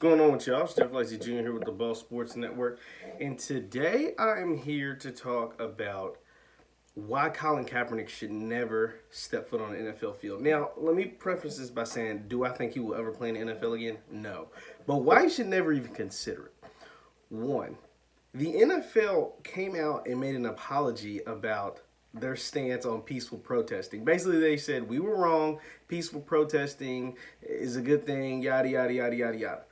going on with y'all? Steph Lightsy Jr. here with the Ball Sports Network. And today I'm here to talk about why Colin Kaepernick should never step foot on an NFL field. Now, let me preface this by saying, do I think he will ever play in the NFL again? No. But why he should never even consider it? One, the NFL came out and made an apology about their stance on peaceful protesting. Basically, they said, we were wrong, peaceful protesting is a good thing, yada, yada, yada, yada, yada.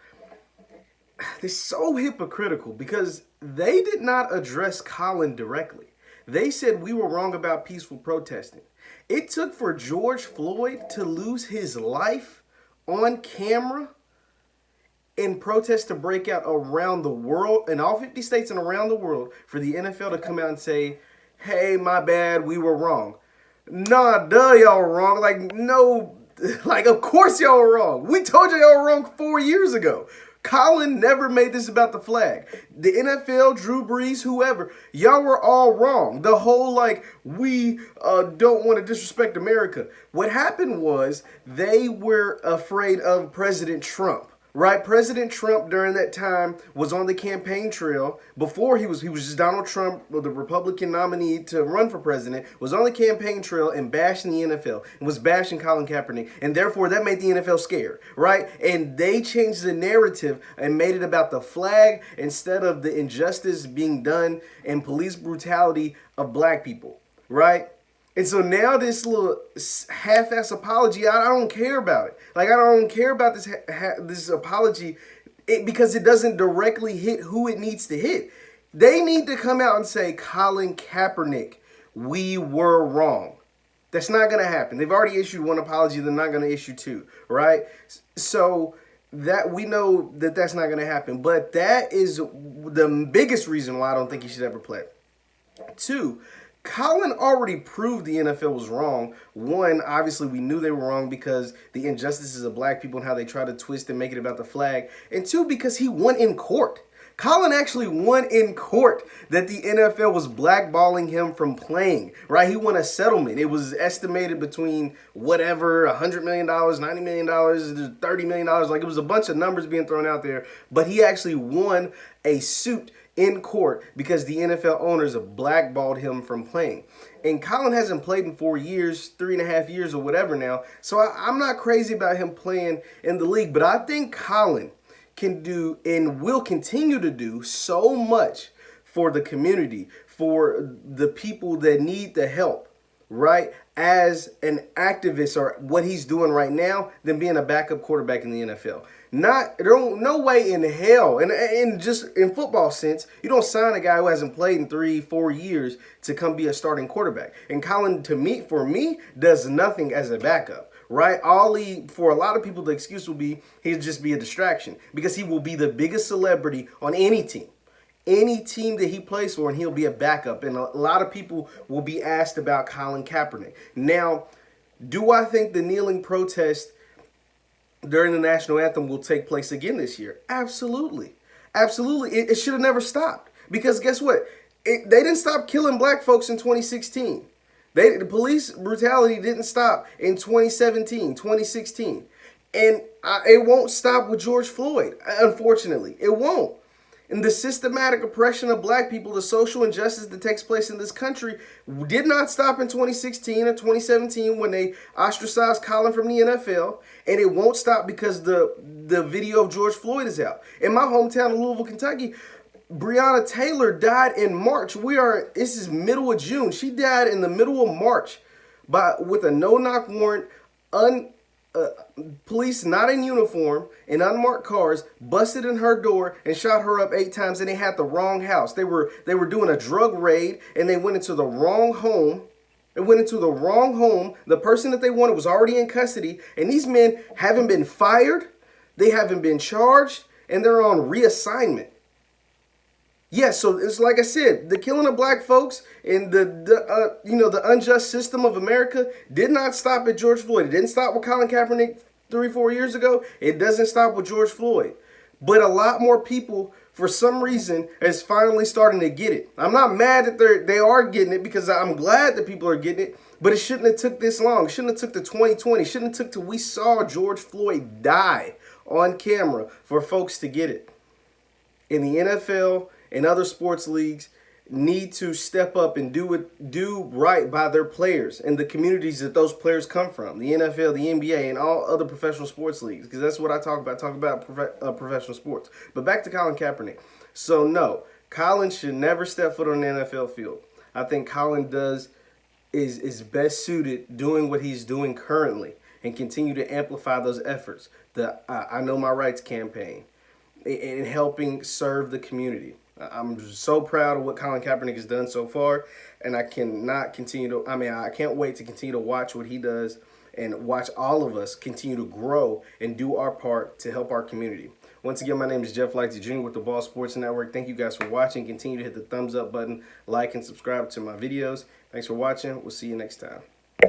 They're so hypocritical because they did not address Colin directly. They said we were wrong about peaceful protesting. It took for George Floyd to lose his life on camera and protests to break out around the world, in all 50 states and around the world, for the NFL to come out and say, hey, my bad, we were wrong. Nah, duh, y'all were wrong. Like, no, like, of course y'all were wrong. We told y'all were wrong 4 years ago. Colin never made this about the flag. The NFL, Drew Brees, whoever, y'all were all wrong. The whole, like, we don't want to disrespect America. What happened was they were afraid of President Trump. Right, President Trump during that time was on the campaign trail. Before he was just Donald Trump, the Republican nominee to run for president, was on the campaign trail and bashing the NFL and was bashing Colin Kaepernick, and therefore that made the NFL scared, right? And they changed the narrative and made it about the flag instead of the injustice being done and police brutality of black people, right? And so now this little half-ass apology, I don't care about it. Like, I don't care about this apology because it doesn't directly hit who it needs to hit. They need to come out and say, Colin Kaepernick, we were wrong. That's not going to happen. They've already issued one apology. They're not going to issue two, right? So that we know that that's not going to happen. But that is the biggest reason why I don't think he should ever play. Two, Colin already proved the NFL was wrong. One, obviously we knew they were wrong because the injustices of black people and how they try to twist and make it about the flag. And two, because he won in court. Colin actually won in court that the NFL was blackballing him from playing, right? He won a settlement. It was estimated between whatever, $100 million, $90 million, $30 million. Like, it was a bunch of numbers being thrown out there. But he actually won a suit in court because the NFL owners have blackballed him from playing. And Colin hasn't played in 4 years, 3.5 years or whatever now. So I'm not crazy about him playing in the league. But I think Colin can do and will continue to do so much for the community, for the people that need the help, right, as an activist or what he's doing right now than being a backup quarterback in the NFL. No way in hell, and just in football sense, you don't sign a guy who hasn't played in 3-4 years to come be a starting quarterback. And Colin, for me, does nothing as a backup, right? For a lot of people, the excuse will be he'll just be a distraction because he will be the biggest celebrity on any team. Any team that he plays for, and he'll be a backup. And a lot of people will be asked about Colin Kaepernick. Now, do I think the kneeling protest during the national anthem will take place again this year? Absolutely. Absolutely. It should have never stopped. Because guess what? They didn't stop killing black folks in 2016. The police brutality didn't stop in 2017, 2016. And it won't stop with George Floyd, unfortunately. It won't. And the systematic oppression of black people, the social injustice that takes place in this country did not stop in 2016 or 2017 when they ostracized Colin from the NFL. And it won't stop because the video of George Floyd is out. In my hometown of Louisville, Kentucky, Breonna Taylor died in March. This is middle of June. She died in the middle of March with a no-knock warrant, police not in uniform in unmarked cars busted in her door and shot her up 8 times, and they had the wrong house. They were doing a drug raid and they went into the wrong home. The person that they wanted was already in custody, and these men haven't been fired, they haven't been charged, and they're on reassignment. Yes, so it's like I said, the killing of black folks and the unjust system of America did not stop at George Floyd. It didn't stop with Colin Kaepernick 3-4 years ago. It doesn't stop with George Floyd. But a lot more people, for some reason, is finally starting to get it. I'm not mad that they are getting it because I'm glad that people are getting it. But it shouldn't have took this long. It shouldn't have took to 2020. It shouldn't have took till we saw George Floyd die on camera for folks to get it. In the NFL and other sports leagues need to step up and do right by their players and the communities that those players come from. The NFL, the NBA, and all other professional sports leagues, because that's what I talk about. I talk about professional sports. But back to Colin Kaepernick. So no, Colin should never step foot on the NFL field. I think Colin is best suited doing what he's doing currently and continue to amplify those efforts. The I Know My Rights campaign and helping serve the community. I'm so proud of what Colin Kaepernick has done so far, and I can't wait to continue to watch what he does and watch all of us continue to grow and do our part to help our community. Once again, my name is Jeff Lightsy Jr. with the Ball Sports Network. Thank you guys for watching. Continue to hit the thumbs up button, like, and subscribe to my videos. Thanks for watching. We'll see you next time.